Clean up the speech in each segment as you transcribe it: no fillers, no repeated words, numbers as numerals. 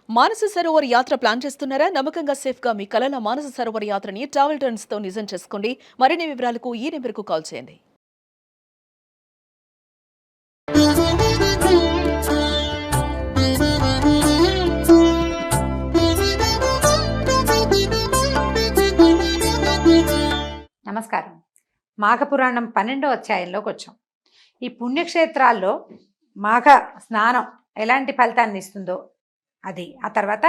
మానస సరోవర్ యాత్ర ప్లాన్ చేస్తున్నారా? నమ్మకంగా సేఫ్ గా మీ కలల మానస సరోవర్ యాత్రని ట్రావెల్ టర్న్స్ తో నిజం చేసుకోండి. మరిన్ని వివరాలకు ఈ నెంబర్కు కాల్ చేయండి. నమస్కారం. మాఘపురాణం 12వ అధ్యాయంలోకి వచ్చాం. ఈ పుణ్యక్షేత్రాల్లో మాఘ స్నానం ఎలాంటి ఫలితాన్ని ఇస్తుందో అది, ఆ తర్వాత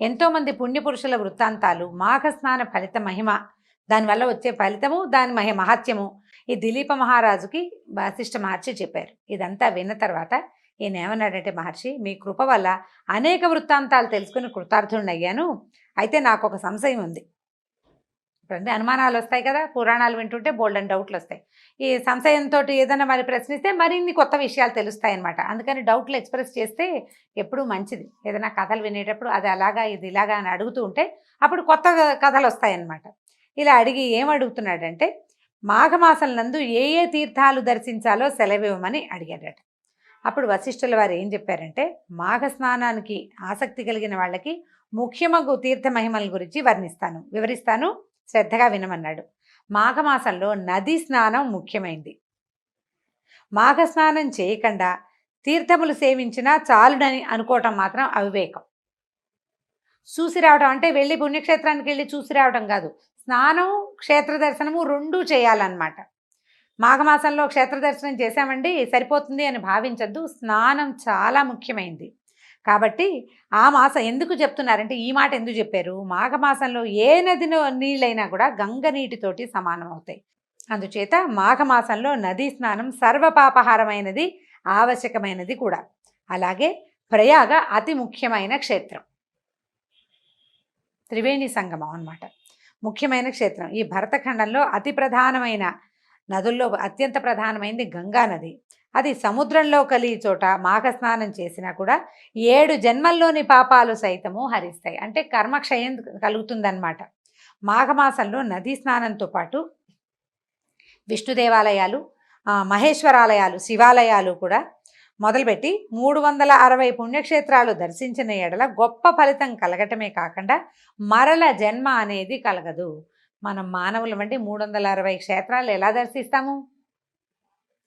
ఎంతోమంది పుణ్యపురుషుల వృత్తాంతాలు, మాఘ స్నాన ఫలిత మహిమ, దానివల్ల వచ్చే ఫలితము, దాని మహత్యము ఈ దిలీప మహారాజుకి వశిష్ఠ మహర్షి చెప్పారు. ఇదంతా విన్న తర్వాత ఈయన ఏమన్నాడంటే, మహర్షి మీ కృప వల్ల అనేక వృత్తాంతాలు తెలుసుకుని కృతార్థుడినయ్యాను. అయితే నాకు ఒక సంశయం ఉంది. ఇప్పుడు అనుమానాలు వస్తాయి కదా, పురాణాలు వింటుంటే బోల్డెన్ డౌట్లు వస్తాయి. ఈ సంశయంతో ఏదైనా మరి ప్రశ్నిస్తే మరిన్ని కొత్త విషయాలు తెలుస్తాయి అన్నమాట. అందుకని డౌట్లు ఎక్స్ప్రెస్ చేస్తే ఎప్పుడూ మంచిది. ఏదైనా కథలు వినేటప్పుడు అది అలాగా ఇది ఇలాగా అని అడుగుతూ ఉంటే అప్పుడు కొత్త కథలు వస్తాయన్నమాట. ఇలా అడిగి ఏమడుగుతున్నాడంటే, మాఘమాసం నందు ఏ ఏ తీర్థాలు దర్శించాలో సెలవివ్వమని అడిగాడట. అప్పుడు వశిష్ఠుల వారు ఏం చెప్పారంటే, మాఘ స్నానానికి ఆసక్తి కలిగిన వాళ్ళకి ముఖ్యమగు తీర్థ మహిమల గురించి వివరిస్తాను, శ్రద్ధగా వినమన్నాడు. మాఘమాసంలో నదీ స్నానం ముఖ్యమైంది. మాఘ స్నానం చేయకుండా తీర్థములు సేవించినా చాలునని అనుకోవటం మాత్రం అవివేకం. చూసి రావడం అంటే వెళ్ళి పుణ్యక్షేత్రానికి వెళ్ళి చూసి రావడం కాదు, స్నానం క్షేత్ర దర్శనము రెండూ చేయాలన్నమాట. మాఘమాసంలో క్షేత్ర దర్శనం చేశామండి సరిపోతుంది అని భావించద్దు, స్నానం చాలా ముఖ్యమైంది. కాబట్టి ఆ మాసం ఎందుకు చెప్తున్నారంటే, ఈ మాట ఎందుకు చెప్పారు, మాఘమాసంలో ఏ నదిలో నీళ్ళైనా కూడా గంగ నీటితోటి సమానం అవుతాయి. అందుచేత మాఘమాసంలో నదీ స్నానం సర్వపాపహారమైనది, ఆవశ్యకమైనది కూడా. అలాగే ప్రయాగ అతి ముఖ్యమైన క్షేత్రం, త్రివేణి సంగమం అన్నమాట, ముఖ్యమైన క్షేత్రం. ఈ భరతఖండంలో అతి ప్రధానమైన నదుల్లో అత్యంత ప్రధానమైనది గంగా నది. అది సముద్రంలో కలిగి చోట మాఘస్నానం చేసినా కూడా 7 జన్మల్లోని పాపాలు సైతము హరిస్తాయి. అంటే కర్మక్షయం కలుగుతుందన్నమాట. మాఘమాసంలో నదీ స్నానంతో పాటు విష్ణు దేవాలయాలు, మహేశ్వరాలయాలు, శివాలయాలు కూడా మొదలుపెట్టి 360 పుణ్యక్షేత్రాలు దర్శించిన ఎడల గొప్ప ఫలితం కలగటమే కాకుండా మరల జన్మ అనేది కలగదు. మనం మానవులం అంటే 360 క్షేత్రాలు ఎలా దర్శిస్తాము?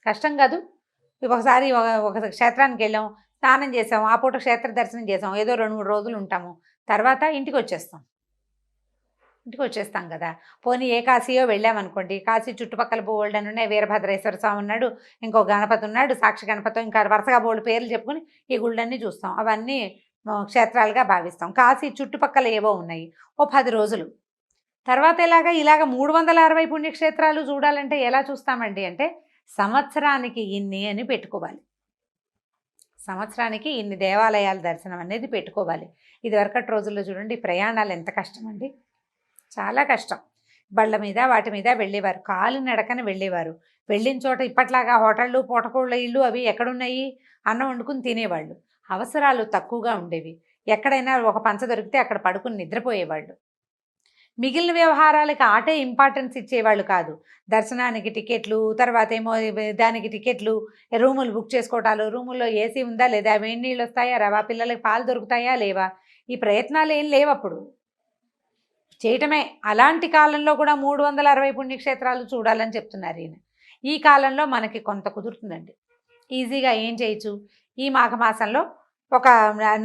కష్టం కాదు. ఒకసారి ఒక క్షేత్రానికి వెళ్ళాం, స్నానం చేసాం, ఆ పూట క్షేత్ర దర్శనం చేసాం, ఏదో 2-3 రోజులు ఉంటాము, తర్వాత ఇంటికి వచ్చేస్తాం కదా. పోనీ ఏ కాశీయో వెళ్ళామనుకోండి, కాశీ చుట్టుపక్కల బోల్డని ఉన్నాయి, వీరభద్రేశ్వర స్వామి ఉన్నాడు, ఇంకో గణపతి ఉన్నాడు, సాక్షి గణపతి, ఇంకా వరుసగా బోల్డ్ పేర్లు చెప్పుకుని ఈ గుళ్ళన్నీ చూస్తాం, అవన్నీ క్షేత్రాలుగా భావిస్తాం. కాశీ చుట్టుపక్కల ఏవో ఉన్నాయి, ఓ 10 రోజులు. తర్వాత ఇలాగ 360 పుణ్యక్షేత్రాలు చూడాలంటే ఎలా చూస్తామండి అంటే, సంవత్సరానికి ఇన్ని అని పెట్టుకోవాలి. సంవత్సరానికి ఇన్ని దేవాలయాల దర్శనం అనేది పెట్టుకోవాలి. ఇది వరకటి రోజుల్లో చూడండి, ప్రయాణాలు ఎంత కష్టం అండి, చాలా కష్టం. బళ్ళ మీద వాటి మీద వెళ్ళేవారు, కాలినడకన వెళ్ళేవారు. వెళ్ళిన చోట ఇప్పట్లాగా హోటళ్ళు, పూటకోళ్ళ ఇళ్ళు అవి ఎక్కడున్నాయి, అన్నం వండుకుని తినేవాళ్ళు. అవసరాలు తక్కువగా ఉండేవి. ఎక్కడైనా ఒక పంచ దొరికితే అక్కడ పడుకుని నిద్రపోయేవాళ్ళు. మిగిలిన వ్యవహారాలకి ఆటే ఇంపార్టెన్స్ ఇచ్చేవాళ్ళు కాదు. దర్శనానికి టికెట్లు, తర్వాత ఏమో దానికి టికెట్లు, రూములు బుక్ చేసుకోవటాలు, రూముల్లో ఏసీ ఉందా లేదా, వేడి నీళ్ళు వస్తాయా రావా, పిల్లలకి పాలు దొరుకుతాయా లేవా, ఈ ప్రయత్నాలు ఏం లేవప్పుడు, చేయటమే. అలాంటి కాలంలో కూడా 360 పుణ్యక్షేత్రాలు చూడాలని చెప్తున్నారు ఈయన. ఈ కాలంలో మనకి కొంత కుదురుతుందండి, ఈజీగా ఏం చేయొచ్చు, ఈ మాఘమాసంలో ఒక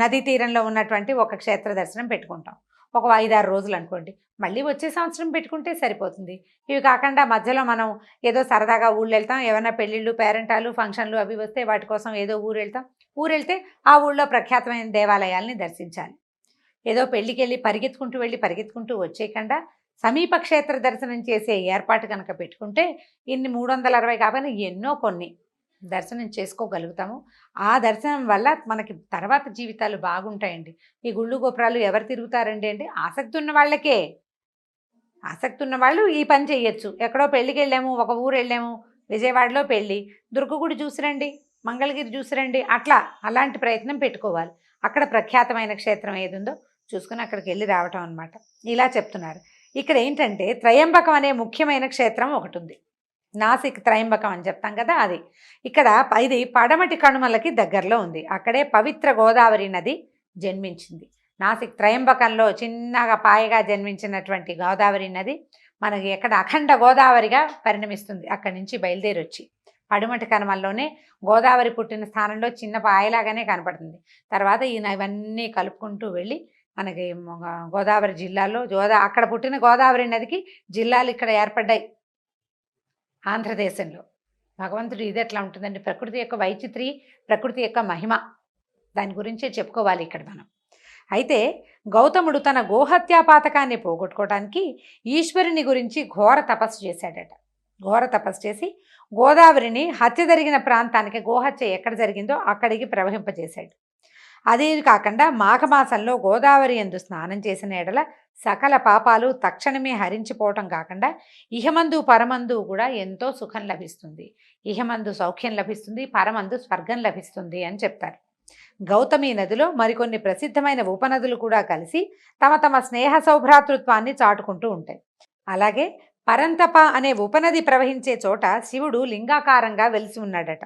నదీ తీరంలో ఉన్నటువంటి ఒక క్షేత్ర దర్శనం పెట్టుకుంటాం, ఒక 5-6 రోజులు అనుకోండి, మళ్ళీ వచ్చే సంవత్సరం పెట్టుకుంటే సరిపోతుంది. ఇవి కాకుండా మధ్యలో మనం ఏదో సరదాగా ఊళ్ళు వెళ్తాం, ఏమైనా పెళ్ళిళ్ళు, పేరెంటాలు, ఫంక్షన్లు అవి వస్తే వాటి కోసం ఏదో ఊరెళ్తే ఆ ఊళ్ళో ప్రఖ్యాతమైన దేవాలయాల్ని దర్శించాలి. ఏదో పెళ్ళికి వెళ్ళి పరిగెత్తుకుంటూ వచ్చేయకుండా సమీప క్షేత్ర దర్శనం చేసే ఏర్పాటు కనుక పెట్టుకుంటే ఇన్ని 360 కాకపోయినా ఎన్నో కొన్ని దర్శనం చేసుకోగలుగుతాము. ఆ దర్శనం వల్ల మనకి తర్వాత జీవితాలు బాగుంటాయండి. ఈ గుళ్ళు గోపురాలు ఎవరు తిరుగుతారండి అంటే, ఆసక్తి ఉన్న వాళ్ళకే. ఆసక్తి ఉన్న వాళ్ళు ఈ పని చేయొచ్చు. ఎక్కడో పెళ్ళికి వెళ్ళాము, ఒక ఊరు వెళ్ళాము, విజయవాడలో పెళ్ళి, దుర్గగుడి చూసిరండి, మంగళగిరి చూసిరండి, అలాంటి ప్రయత్నం పెట్టుకోవాలి. అక్కడ ప్రఖ్యాతమైన క్షేత్రం ఏది ఉందో చూసుకుని అక్కడికి వెళ్ళి రావటం అనమాట. ఇలా చెప్తున్నారు. ఇక్కడ ఏంటంటే, త్రయంబకం అనే ముఖ్యమైన క్షేత్రం ఒకటి ఉంది. నాసిక్ త్రయంబకం అని చెప్తాం కదా, అది ఇక్కడ ఇది పడమటి కనుమలకి దగ్గరలో ఉంది. అక్కడే పవిత్ర గోదావరి నది జన్మించింది. నాసిక్ త్రయంబకంలో చిన్నగా పాయగా జన్మించినటువంటి గోదావరి నది మనకి ఎక్కడ అఖండ గోదావరిగా పరిణమిస్తుంది. అక్కడి నుంచి బయలుదేరి వచ్చి పడుమటి కనుమల్లోనే గోదావరి పుట్టిన స్థానంలో చిన్న పాయలాగానే కనపడుతుంది. తర్వాత ఈయన ఇవన్నీ కలుపుకుంటూ వెళ్ళి మనకి గోదావరి జిల్లాలో అక్కడ పుట్టిన గోదావరి నదికి జిల్లాలు ఇక్కడ ఏర్పడ్డాయి ఆంధ్రదేశంలో. భగవంతుడు ఇది ఎట్లా ఉంటుందండి, ప్రకృతి యొక్క వైచిత్రి, ప్రకృతి యొక్క మహిమ, దాని గురించే చెప్పుకోవాలి ఇక్కడ మనం. అయితే గౌతముడు తన గోహత్యా పాతకాన్ని పోగొట్టుకోవడానికి ఈశ్వరుని గురించి ఘోర తపస్సు చేశాడట. ఘోర తపస్సు చేసి గోదావరిని హత్య జరిగిన ప్రాంతానికి, గోహత్య ఎక్కడ జరిగిందో అక్కడికి ప్రవహింపజేశాడు. అదే కాకుండా మాఘమాసంలో గోదావరి యందు స్నానం చేసిన ఎడల సకల పాపాలు తక్షణమే హరించిపోవటం కాకుండా ఇహమందు పరమందు కూడా ఎంతో సుఖం లభిస్తుంది. ఇహమందు సౌఖ్యం లభిస్తుంది, పరమందు స్వర్గం లభిస్తుంది అని చెప్తారు. గౌతమి నదిలో మరికొన్ని ప్రసిద్ధమైన ఉపనదులు కూడా కలిసి తమ తమ స్నేహ సౌభ్రాతృత్వాన్ని చాటుకుంటూ ఉంటాయి. అలాగే పరంతప అనే ఉపనది ప్రవహించే చోట శివుడు లింగాకారంగా వెలిసి ఉన్నాడట.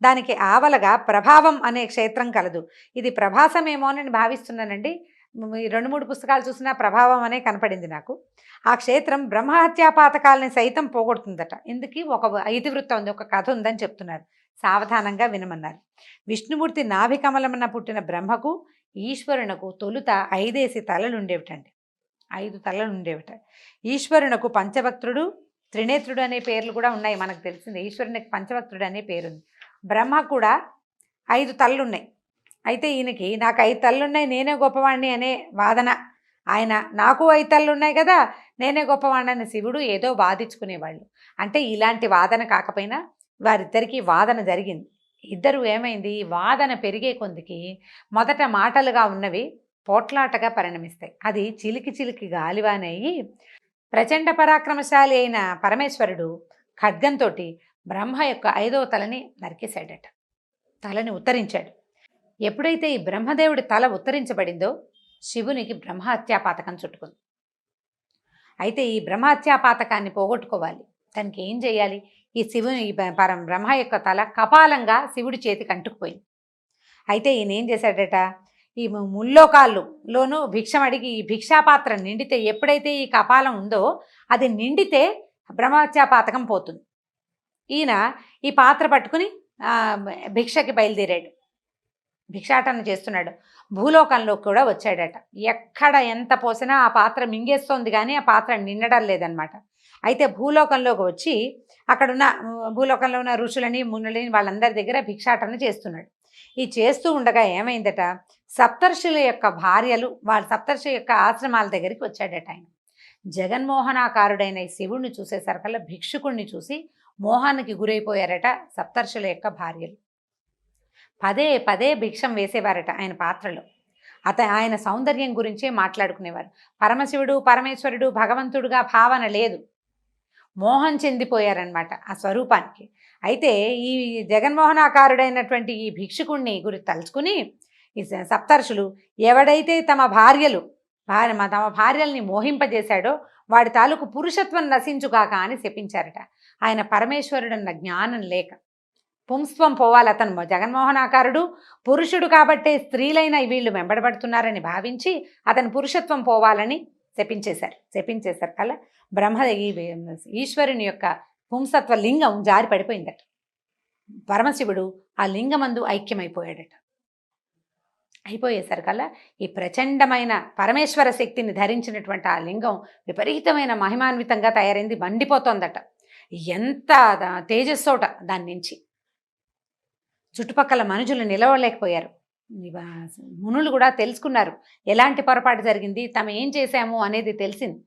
దానికి ఆవలగా ప్రభావం అనే క్షేత్రం కలదు. ఇది ప్రభాసమేమో అని భావిస్తున్నానండి. ఈ 2-3 పుస్తకాలు చూసినా ప్రభావం అనే కనపడింది నాకు. ఆ క్షేత్రం బ్రహ్మహత్యా పాతకాలని సైతం పోగొడుతుందట. ఇందుకు ఒక ఇతివృత్తం ఉంది, ఒక కథ ఉందని చెప్తున్నారు. సావధానంగా వినమన్నారు. విష్ణుమూర్తి నాభికమలమున పుట్టిన బ్రహ్మకు ఈశ్వరునకు తొలుత 5 తలలుండేవిటండి. 5 తలలుండేవిట. ఈశ్వరునకు పంచవక్త్రుడు, త్రినేత్రుడు అనే పేర్లు కూడా ఉన్నాయి, మనకు తెలిసింది. ఈశ్వరునికి పంచవక్త్రుడు అనే పేరుంది. బ్రహ్మ కూడా 5 తలలున్నాయి. అయితే ఈయనకి నాకు 5 తలలున్నాయి, నేనే గొప్పవాణ్ణి అనే వాదన. ఆయన నాకు 5 తలలున్నాయి కదా, నేనే గొప్పవాణ్ణి అనే శివుడు ఏదో వాదించుకునేవాళ్ళు. అంటే ఇలాంటి వాదన కాకపోయినా వారిద్దరికీ వాదన జరిగింది. ఇద్దరు ఏమైంది, వాదన పెరిగే కొందికి మొదట మాటలుగా ఉన్నవి పోట్లాటగా పరిణమిస్తాయి. అది చిలికి చిలికి గాలివానయ్యి ప్రచండ పరాక్రమశాలి అయిన పరమేశ్వరుడు ఖడ్గంతో బ్రహ్మ యొక్క 5వ తలని నరికేశాడట. తలని ఉత్తరించాడు. ఎప్పుడైతే ఈ బ్రహ్మదేవుడి తల ఉత్తరించబడిందో శివునికి బ్రహ్మహత్యాపాతకం చుట్టుకుంది. అయితే ఈ బ్రహ్మహత్యాపాతకాన్ని పోగొట్టుకోవాలి, దానికి ఏం చేయాలి? ఈ శివుని బ్రహ్మ యొక్క తల కపాలంగా శివుడి చేతికి అంటుకుపోయింది. అయితే ఈయన ఏం చేశాడట, ఈ ముల్లోకాల్లోనూ భిక్షం అడిగి ఈ భిక్షాపాత్ర నిండితే, ఎప్పుడైతే ఈ కపాలం ఉందో అది నిండితే బ్రహ్మహత్యాపాతకం పోతుంది. ఈయన ఈ పాత్ర పట్టుకుని భిక్షకి బయలుదేరాడు, భిక్షాటన చేస్తున్నాడు. భూలోకంలో కూడా వచ్చాడట. ఎక్కడ ఎంత పోసినా ఆ పాత్ర మింగేస్తోంది, కానీ ఆ పాత్ర నిండడం లేదనమాట. అయితే భూలోకంలోకి వచ్చి అక్కడున్న భూలోకంలో ఉన్న ఋషులని మునులని వాళ్ళందరి దగ్గర భిక్షాటన చేస్తున్నాడు. ఈ చేస్తూ ఉండగా ఏమైందట, సప్తర్షుల యొక్క భార్యలు వాళ్ళ సప్తర్షి యొక్క ఆశ్రమాల దగ్గరికి వచ్చాడట. ఆయన జగన్మోహనాకారుడైన ఈ శివుణ్ణి చూసేసరికల్లా భిక్షుకుణ్ణి చూసి మోహానికి గురైపోయారట సప్తర్షుల యొక్క భార్యలు. పదే పదే భిక్షం వేసేవారట ఆయన పాత్రలో. ఆయన సౌందర్యం గురించే మాట్లాడుకునేవారు. పరమశివుడు పరమేశ్వరుడు భగవంతుడుగా భావన లేదు, మోహం చెందిపోయారనమాట ఆ స్వరూపానికి. అయితే ఈ జగన్మోహనాకారుడైనటువంటి ఈ భిక్షుకుణ్ణి గురించి తలుచుకుని ఈ సప్తర్షులు ఎవడైతే తమ భార్యల్ని మోహింపజేశాడో వాడి తాలూకు పురుషత్వం నశించుగాక అని శపించారట. ఆయన పరమేశ్వరుడన్న జ్ఞానం లేక పుంస్త్వం పోవాలి, అతను జగన్మోహనాకారుడు పురుషుడు కాబట్టే స్త్రీలైన వీళ్ళు వెంబడబడుతున్నారని భావించి అతని పురుషత్వం పోవాలని శపించేశారు కల్లా ఈశ్వరుని యొక్క పుంసత్వ లింగం జారి పడిపోయిందట. పరమశివుడు ఆ లింగమందు ఐక్యమైపోయాడట. అయిపోయేసరికల్లా ఈ ప్రచండమైన పరమేశ్వర శక్తిని ధరించినటువంటి ఆ లింగం విపరీతమైన మహిమాన్వితంగా తయారైంది, మండిపోతోందట. ఎంత తేజస్సోట దాని నుంచి చుట్టుపక్కల మనుషులు నిలవలేకపోయారు. మునులు కూడా తెలుసుకున్నారు ఎలాంటి పొరపాటు జరిగింది, తమ ఏం చేశాము అనేది తెలిసింది.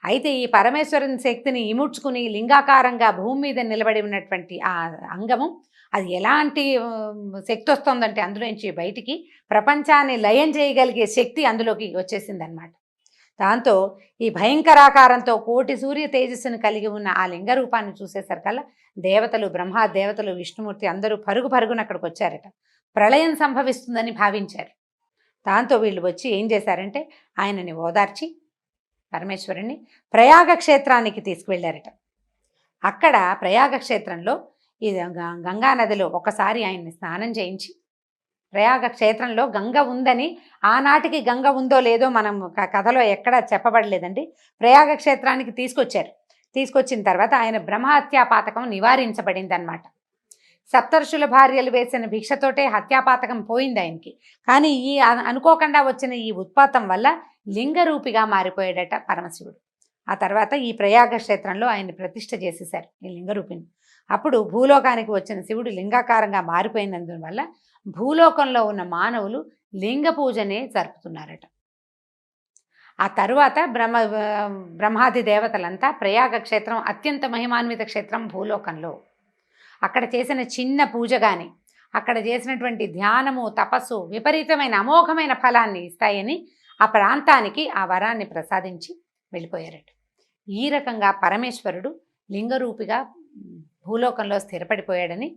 అయితే ఈ పరమేశ్వరుని శక్తిని ఇముడ్చుకుని లింగాకారంగా భూమి మీద నిలబడి ఉన్నటువంటి ఆ అంగము అది ఎలాంటి శక్తి వస్తుందంటే అందులోంచి బయటికి ప్రపంచాన్ని లయం చేయగలిగే శక్తి అందులోకి వచ్చేసింది అనమాట. దాంతో ఈ భయంకరాకారంతో కోటి సూర్య తేజస్సును కలిగి ఉన్న ఆ లింగ రూపాన్ని చూసేసరికల్లా దేవతలు, బ్రహ్మదేవతలు, విష్ణుమూర్తి అందరూ పరుగున అక్కడికి వచ్చారట. ప్రళయం సంభవిస్తుందని భావించారు. దాంతో వీళ్ళు వచ్చి ఏం చేశారంటే ఆయనని ఓదార్చి పరమేశ్వరుని ప్రయాగ క్షేత్రానికి తీసుకువెళ్ళారట. అక్కడ ప్రయాగ క్షేత్రంలో ఈ గంగానదిలో ఒకసారి ఆయన్ని స్నానం చేయించి ప్రయాగ క్షేత్రంలో గంగ ఉందని, ఆనాటికి గంగ ఉందో లేదో మనం కథలో ఎక్కడా చెప్పబడలేదండి. ప్రయాగ క్షేత్రానికి తీసుకొచ్చిన తర్వాత ఆయన బ్రహ్మహత్యా పాతకం నివారించబడింది అనమాట. సప్తర్షుల భార్యలు వేసిన భిక్షతోటే హత్యాపాతకం పోయింది ఆయనకి. కానీ ఈ అనుకోకుండా వచ్చిన ఈ ఉత్పాతం వల్ల లింగరూపిగా మారిపోయాడట పరమశివుడు. ఆ తర్వాత ఈ ప్రయాగ క్షేత్రంలో ఆయన ప్రతిష్ఠ చేసేశారు ఈ లింగరూపిని. అప్పుడు భూలోకానికి వచ్చిన శివుడు లింగాకారంగా మారిపోయినందువల్ల భూలోకంలో ఉన్న మానవులు లింగ పూజనే జరుపుతున్నారట. ఆ తరువాత బ్రహ్మాది దేవతలంతా ప్రయాగ క్షేత్రం అత్యంత మహిమాన్విత క్షేత్రం భూలోకంలో. అక్కడ చేసిన చిన్న పూజ కానీ, అక్కడ చేసినటువంటి ధ్యానము, తపస్సు విపరీతమైన అమోఘమైన ఫలాన్ని ఇస్తాయని ఆ ప్రాంతానికి ఆ వరాన్ని ప్రసాదించి వెళ్ళిపోయారట. ఈ రకంగా పరమేశ్వరుడు లింగరూపిగా భూలోకంలో స్థిరపడిపోయాడని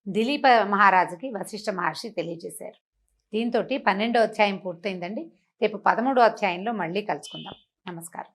దిలీప మహారాజుకి వశిష్ఠ మహర్షి తెలియజేశారు. దీంతో 12వ అధ్యాయం పూర్తయిందండి. రేపు 13వ అధ్యాయంలో మళ్ళీ కలుసుకుందాం. నమస్కారం.